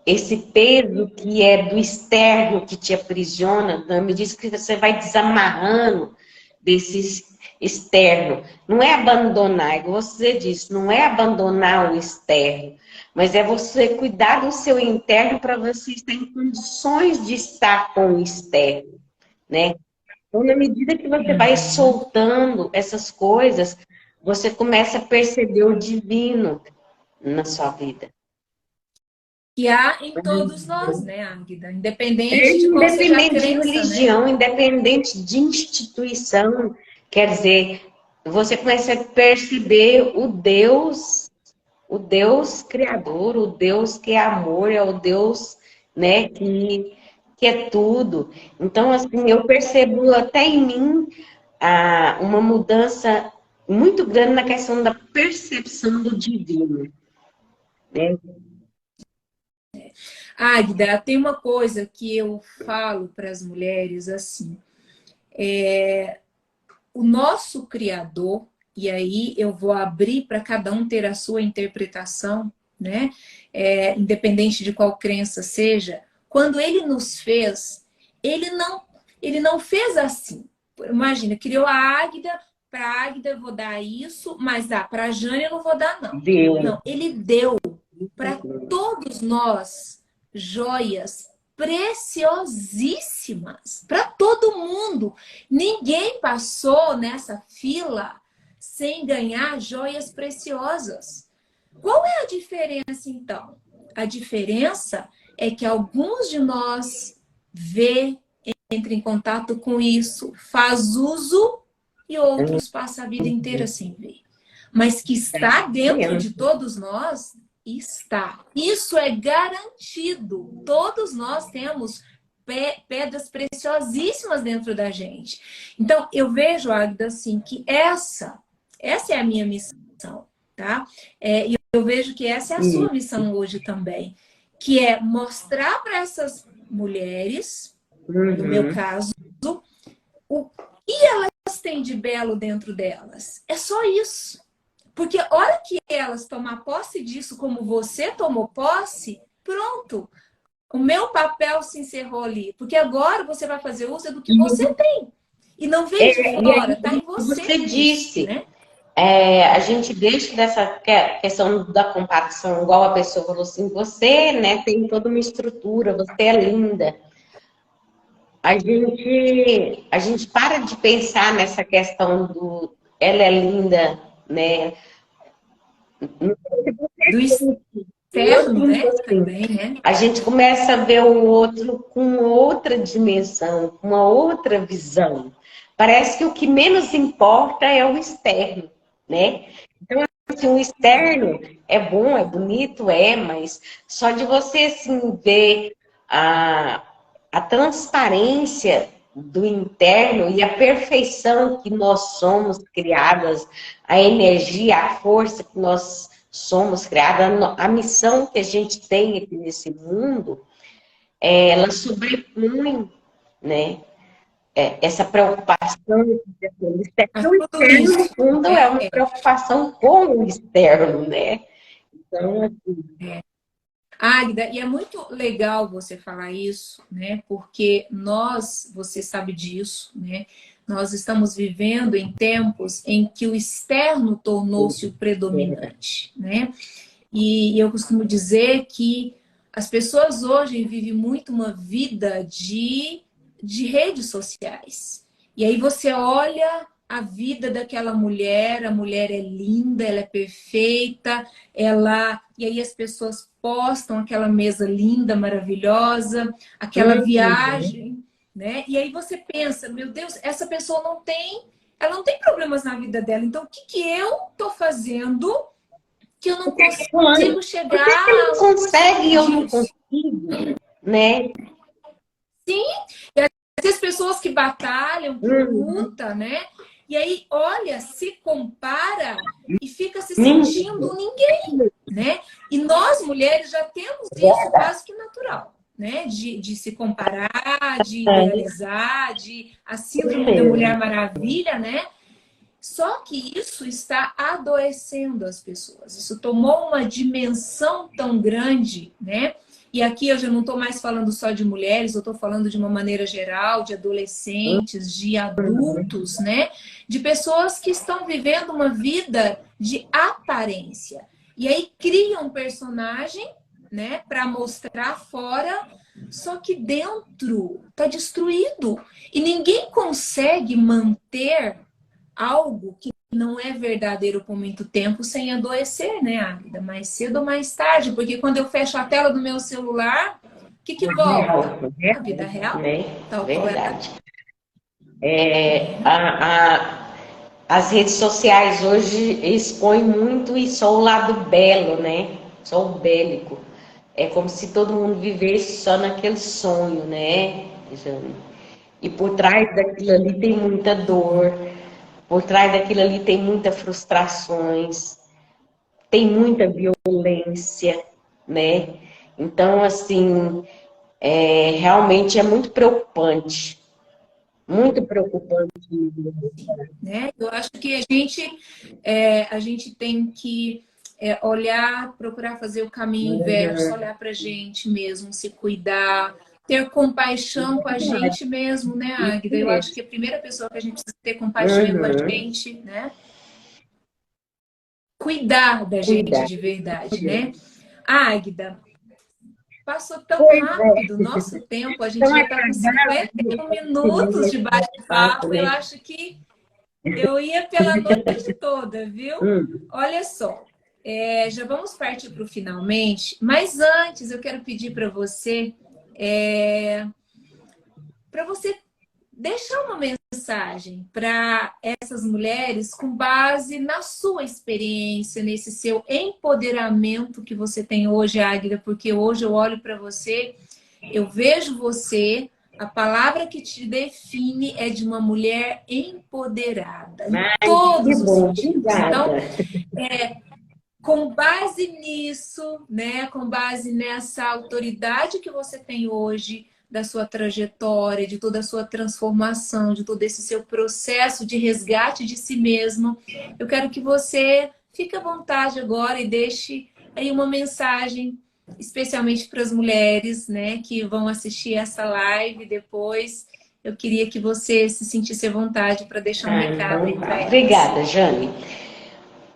esse peso que é do externo que te aprisiona, na medida que você vai desamarrando desse externo. Não é abandonar, igual você disse, não é abandonar o externo, mas é você cuidar do seu interno para você estar em condições de estar com o externo, né? Então, na medida que você vai Uhum. soltando essas coisas, você começa a perceber o divino na sua vida. Que há em todos nós, né, Águida? É Independente de qual seja a independente de crença, né? religião, independente de instituição, quer dizer, você começa a perceber o Deus criador, o Deus que é amor, é o Deus, né, que é tudo. Então, assim, eu percebo até em mim uma mudança muito grande na questão da percepção do divino, né? Águida, tem uma coisa que eu falo para as mulheres assim: o nosso Criador, e aí eu vou abrir para cada um ter a sua interpretação, né? Independente de qual crença seja, quando ele nos fez, ele não, ele não fez assim. Imagina, criou a Águida, para a Águida eu vou dar isso, mas para a Jane eu não vou dar, não. Deus. Não, ele deu para todos nós joias preciosíssimas para todo mundo. Ninguém passou nessa fila sem ganhar joias preciosas. Qual é a diferença, então? A diferença é que alguns de nós vê, entra em contato com isso, faz uso e outros passam a vida inteira sem ver. Mas que está dentro de todos nós, está. Isso é garantido. Todos nós temos pedras preciosíssimas dentro da gente. Então, eu vejo, Agda, assim, que essa é a minha missão, tá? E eu vejo que essa é a sua missão hoje também, que é mostrar para essas mulheres, no meu Uhum. caso, o que elas têm de belo dentro delas. É só isso. Porque a hora que elas tomar posse disso como você tomou posse, pronto. O meu papel se encerrou ali. Porque agora você vai fazer uso do que você tem. E não veio de E fora, aí, tá como em você você isso, disse, né? a gente deixa dessa questão da comparação, igual a pessoa falou assim, você, né, tem toda uma estrutura, você é linda. A gente para de pensar nessa questão do ela é linda, né? Do externo, né? Também, né? A gente começa a ver o outro com outra dimensão, com uma outra visão. Parece que o que menos importa é o externo, né? Então, assim, o externo é bom, é bonito, mas só de você assim, ver a, a transparência do interno e a perfeição que nós somos criadas, a energia, a força que nós somos criadas, a missão que a gente tem aqui nesse mundo, ela sobrepõe, né? Essa preocupação Mas o tudo externo, no isso, fundo, é né? uma preocupação com o externo, né? Então, assim, Águida, e é muito legal você falar isso, né? Porque nós, você sabe disso, né? Nós estamos vivendo em tempos em que o externo tornou-se o predominante, né? E eu costumo dizer que as pessoas hoje vivem muito uma vida de redes sociais. E aí você olha a vida daquela mulher, a mulher é linda, ela é perfeita, e aí as pessoas postam aquela mesa linda, maravilhosa, aquela viagem, né? E aí você pensa, meu Deus, essa pessoa ela não tem problemas na vida dela. Então, o que que eu tô fazendo que eu não fulano, consigo por que chegar que ele a 1% consegue e eu não disso? consigo, né? Sim, e as pessoas que batalham, que Uhum. lutam, né? E aí, olha, se compara e fica se Ninguém. sentindo ninguém, né? E nós, mulheres, já temos isso quase que natural, né? De se comparar, de idealizar, de a síndrome da Mulher Maravilha, né? Só que isso está adoecendo as pessoas. Isso tomou uma dimensão tão grande, né? E aqui eu já não estou mais falando só de mulheres, eu estou falando de uma maneira geral, de adolescentes, de adultos, né? De pessoas que estão vivendo uma vida de aparência. E aí criam um personagem, né, para mostrar fora, só que dentro está destruído. E ninguém consegue manter algo que não é verdadeiro por muito tempo sem adoecer, né, Águida? Mais cedo ou mais tarde, porque quando eu fecho a tela do meu celular, o que volta? Real, A vida real, né? tal qual ela Verdade. é. As redes sociais hoje expõem muito e só o lado belo, né? Só o bélico. É como se todo mundo vivesse só naquele sonho, né, Jane? E por trás daquilo ali tem muita dor, por trás daquilo ali tem muitas frustrações, tem muita violência, né? Então, assim, realmente é muito preocupante. Muito preocupante. Né? Eu acho que a gente tem que olhar, procurar fazer o caminho inverso, olhar para a gente mesmo, se cuidar, ter compaixão com a gente mesmo, né, Isso Águida? Eu acho mesmo. que a primeira pessoa que a gente precisa ter compaixão é com a Uhum. gente, né? Cuidar da gente Cuidar. de verdade, né? Águida, passou tão Pois rápido o é. nosso tempo, a gente Então, já está com acabar 51 minutos esse de bate-papo, bate-papo. Eu né? acho que eu ia pela noite toda, viu? Hum. Olha só, já vamos partir para o finalmente, mas antes eu quero pedir para você deixar uma mensagem para essas mulheres com base na sua experiência, nesse seu empoderamento que você tem hoje, Águida, porque hoje eu olho para você, eu vejo você, a palavra que te define é de uma mulher empoderada, em Ai, que todos os bom, sentidos. Então, obrigada. com base nisso, né, com base nessa autoridade que você tem hoje, da sua trajetória, de toda a sua transformação, de todo esse seu processo de resgate de si mesmo, eu quero que você fique à vontade agora e deixe aí uma mensagem, especialmente para as mulheres, né, que vão assistir essa live depois. Eu queria que você se sentisse à vontade para deixar um Ah, recado então aí tá. para elas. Obrigada, Jane.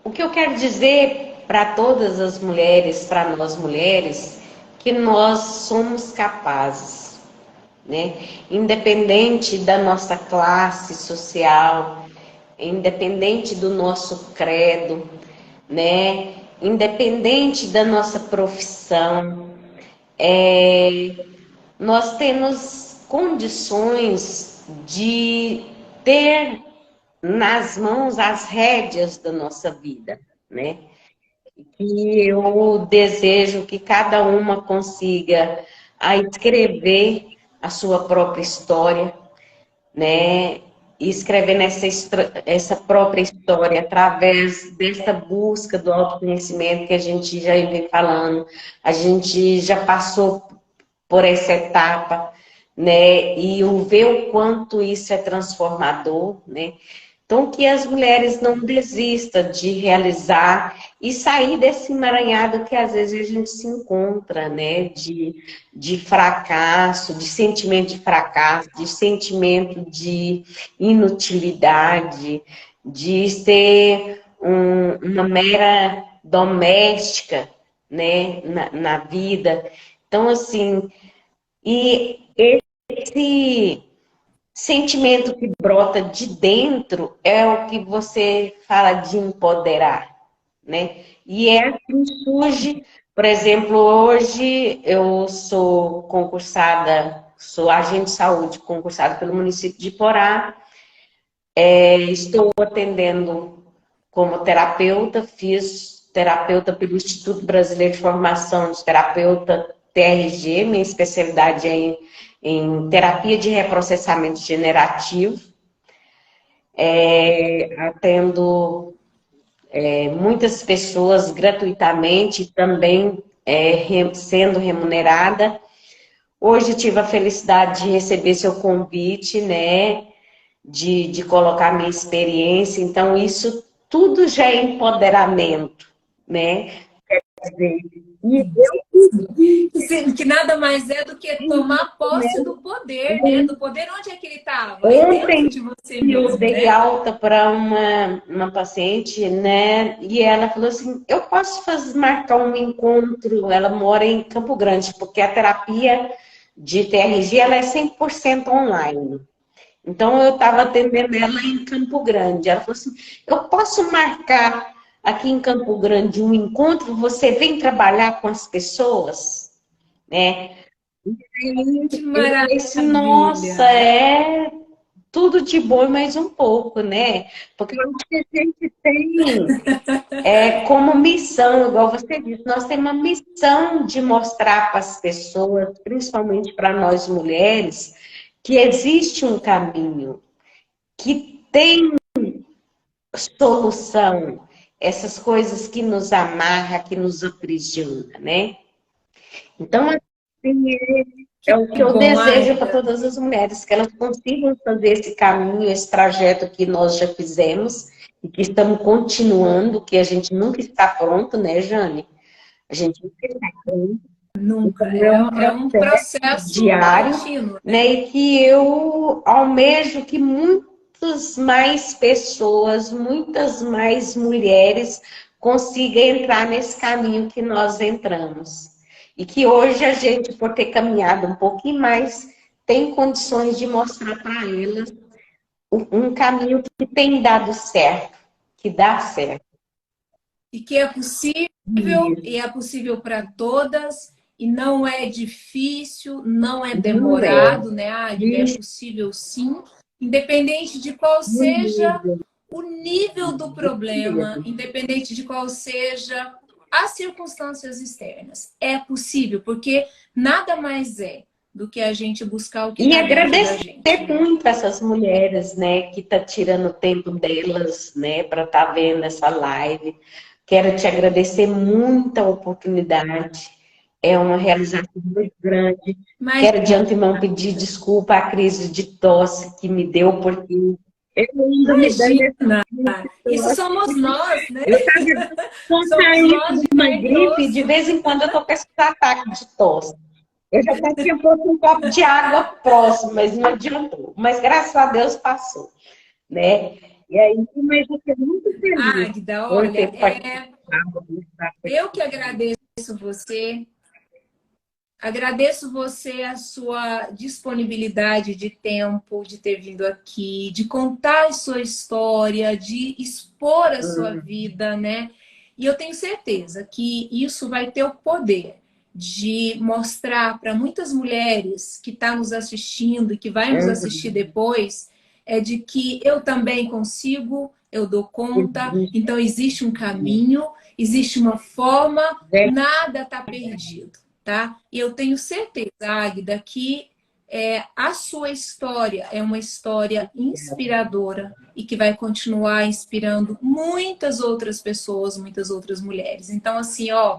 O que eu quero dizer para todas as mulheres, para nós mulheres, que nós somos capazes, né? Independente da nossa classe social, independente do nosso credo, né? Independente da nossa profissão, nós temos condições de ter nas mãos as rédeas da nossa vida, né? E eu desejo que cada uma consiga escrever a sua própria história, né? E escrevendo essa própria história através dessa busca do autoconhecimento que a gente já vem falando, a gente já passou por essa etapa, né? E o ver o quanto isso é transformador, né? Então, que as mulheres não desistam de realizar e sair desse emaranhado que às vezes a gente se encontra, né? De fracasso, de sentimento de fracasso, de sentimento de inutilidade, de ser uma mera doméstica, né? Na vida. Então, assim, e esse sentimento que brota de dentro é o que você fala de empoderar, né? E é assim que surge, por exemplo, hoje eu sou concursada, sou agente de saúde concursada pelo município de Porá, estou atendendo como terapeuta, fiz terapeuta pelo Instituto Brasileiro de Formação de Terapeuta, TRG, minha especialidade é em terapia de reprocessamento generativo. Atendo muitas pessoas gratuitamente, também sendo remunerada. Hoje tive a felicidade de receber seu convite, né? de colocar minha experiência. Então, isso tudo já é empoderamento, né? Quer dizer, e Que nada mais é do que tomar posse do poder, né? Do poder onde é que ele estava? Aí dentro ontem de você eu mesmo, dei né? alta para uma paciente, né? E ela falou assim: eu posso marcar um encontro. Ela mora em Campo Grande, porque a terapia de TRG ela é 100% online. Então eu estava atendendo ela em Campo Grande. Ela falou assim: eu posso marcar aqui em Campo Grande um encontro? Você vem trabalhar com as pessoas, né? E Que eu falei assim, nossa, maravilha! é tudo de bom e mais um pouco, né? Porque eu acho que a gente tem como missão, igual você disse, nós temos uma missão de mostrar para as pessoas, principalmente para nós mulheres, que existe um caminho, que tem solução, essas coisas que nos amarra, que nos aprisiona, né? Então, assim, é Que o que eu bom, desejo para Águida. todas as mulheres, que elas consigam fazer esse caminho, esse trajeto que nós já fizemos e que estamos continuando, que a gente nunca está pronto, né, Jane? A gente nunca está pronto. Nunca. Então, é um É um processo processo diário, contínuo, né? né? E que eu almejo que muitas mais pessoas, muitas mais mulheres consigam entrar nesse caminho que nós entramos. E que hoje a gente, por ter caminhado um pouquinho mais, tem condições de mostrar para elas um caminho que tem dado certo, que dá certo. E que é possível, e é possível para todas, e não é difícil, não é Não é. demorado, né, Águida? É Isso, possível sim, independente de qual seja o nível do problema, independente de qual seja as circunstâncias externas. É possível, porque nada mais é do que a gente buscar o que e está dentro da agradecer gente, né? muito essas mulheres, né, que tá tirando o tempo delas, né, para estar vendo essa live. Quero te agradecer muito a oportunidade. É uma realização muito grande. Mas Quero de antemão pedir desculpa à crise de tosse que me deu, porque eu ainda me dando essa imagina, crise de isso tosse. somos nós, né? Eu estava Somos saindo nós de de uma carne e gripe, de osso. vez em quando eu tô com esse ataque de tosse. Eu já até tinha posto um copo de água próximo, mas não adiantou. Mas graças a Deus passou, né? E aí, mas eu fiquei muito feliz Águida, por olha, ter participado eu que agradeço você, agradeço você a sua disponibilidade de tempo, de ter vindo aqui, de contar a sua história, de expor a sua vida, né? E eu tenho certeza que isso vai ter o poder de mostrar para muitas mulheres que estão nos assistindo e que vai nos assistir depois, é de que eu também consigo, eu dou conta, então existe um caminho, existe uma forma, nada está perdido, tá? E eu tenho certeza, Águida, que a sua história é uma história inspiradora e que vai continuar inspirando muitas outras pessoas, muitas outras mulheres. Então, assim, ó,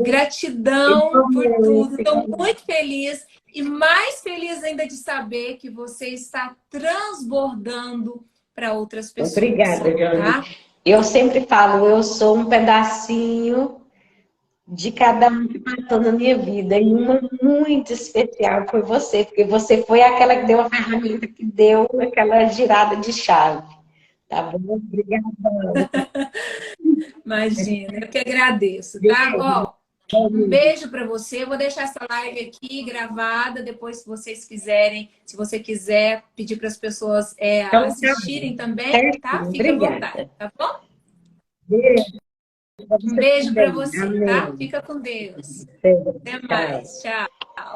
gratidão por tudo. Estou muito feliz e mais feliz ainda de saber que você está transbordando para outras pessoas, Obrigada, Johnny. tá? Eu sempre falo, eu sou um pedacinho de cada um que passou na minha vida. E uma muito especial foi você, porque você foi aquela que deu a ferramenta, que deu aquela girada de chave. Tá bom? Obrigada. Imagina, eu que agradeço, tá? Beijo. Ó, um beijo para você. Eu vou deixar essa live aqui gravada. Depois, se vocês quiserem, se você quiser pedir para as pessoas Então, tá bom. assistirem também, tá? Certinho. Fica à vontade, Obrigada. tá bom? Beijo pra Um você beijo para também. você, tá? Amém. Fica com Deus. Até Tchau. mais. Tchau.